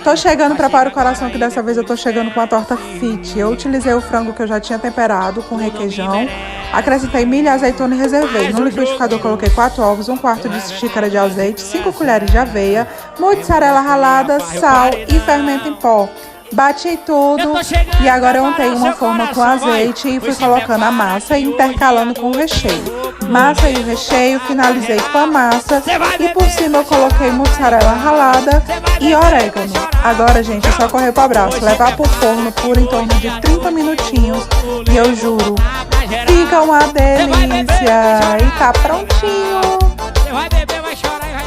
Tô chegando, prepara o coração que dessa vez eu tô chegando com a torta fit. Eu utilizei o frango que eu já tinha temperado com requeijão, acrescentei milho, azeitona e reservei. No liquidificador coloquei 4 ovos, 1/4 de xícara de azeite, 5 colheres de aveia, mussarela ralada, sal e fermento em pó. Bati tudo e agora eu untei uma forma com azeite e fui colocando a massa e intercalando com o recheio. Massa e o recheio, finalizei com a massa e por cima eu coloquei mussarela ralada e orégano. Agora, gente, é só correr pro abraço, levar pro forno por em torno de 30 minutinhos e eu juro, fica uma delícia e tá prontinho.